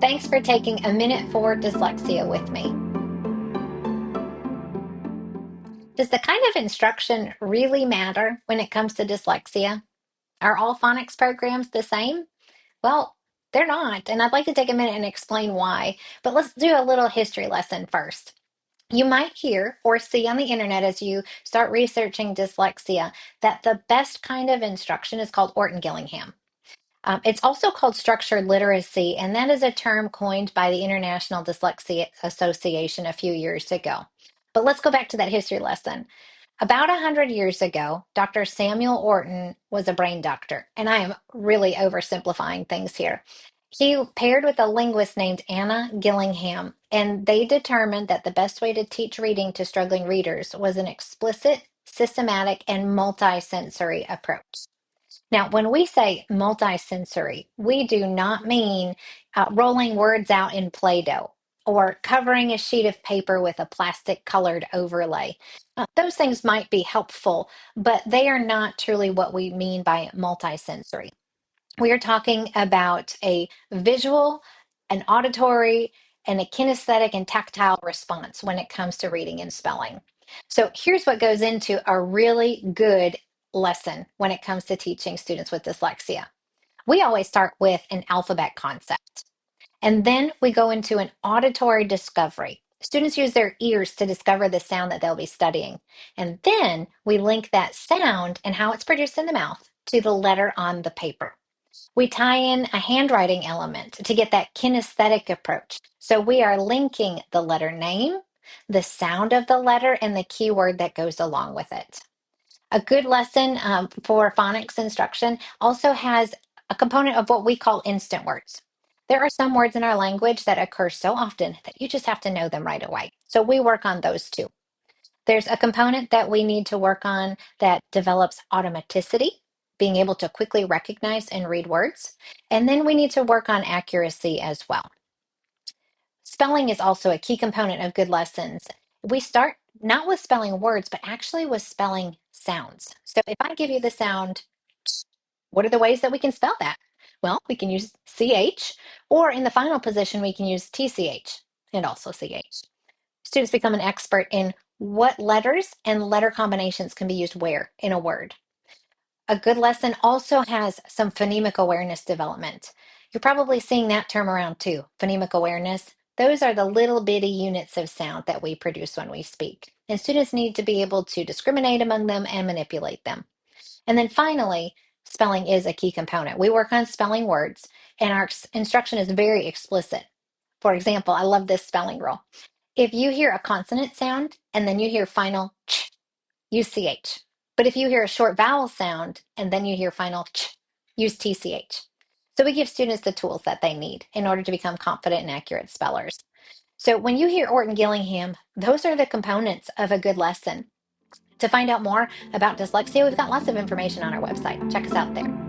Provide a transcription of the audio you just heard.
Thanks for taking a minute for dyslexia with me. Does the kind of instruction really matter when it comes to dyslexia? Are all phonics programs the same? Well, they're not, and I'd like to take a minute and explain why. But let's do a little history lesson first. You might hear or see on the internet as you start researching dyslexia that the best kind of instruction is called Orton-Gillingham. It's also called structured literacy, and that is a term coined by the International Dyslexia Association a few years ago. But let's go back to that history lesson. About 100 years ago, Dr. Samuel Orton was a brain doctor, and I am really oversimplifying things here. He paired with a linguist named Anna Gillingham, and they determined that the best way to teach reading to struggling readers was an explicit, systematic, and multisensory approach. Now, when we say multisensory, we do not mean rolling words out in Play-Doh or covering a sheet of paper with a plastic colored overlay. Those things might be helpful, but they are not truly what we mean by multisensory. We are talking about a visual, an auditory, and a kinesthetic and tactile response when it comes to reading and spelling. So here's what goes into a really good lesson when it comes to teaching students with dyslexia. We always start with an alphabet concept, and then we go into an auditory discovery. Students use their ears to discover the sound that they'll be studying. And then we link that sound and how it's produced in the mouth to the letter on the paper. We tie in a handwriting element to get that kinesthetic approach. So we are linking the letter name, the sound of the letter, and the keyword that goes along with it. A good lesson for phonics instruction also has a component of what we call instant words. There are some words in our language that occur so often that you just have to know them right away. So we work on those too. There's a component that we need to work on that develops automaticity, being able to quickly recognize and read words. And then we need to work on accuracy as well. Spelling is also a key component of good lessons. We start not with spelling words, but actually with spelling sounds. So if I give you the sound, what are the ways that we can spell that? Well, we can use CH, or in the final position, we can use TCH and also CH. Students become an expert in what letters and letter combinations can be used where in a word. A good lesson also has some phonemic awareness development. You're probably seeing that term around too, phonemic awareness. Those are the little bitty units of sound that we produce when we speak. And students need to be able to discriminate among them and manipulate them. And then finally, spelling is a key component. We work on spelling words, and our instruction is very explicit. For example, I love this spelling rule. If you hear a consonant sound and then you hear final ch, use ch. But if you hear a short vowel sound and then you hear final ch, use tch. So we give students the tools that they need in order to become confident and accurate spellers. So when you hear Orton Gillingham, those are the components of a good lesson. To find out more about dyslexia, we've got lots of information on our website. Check us out there.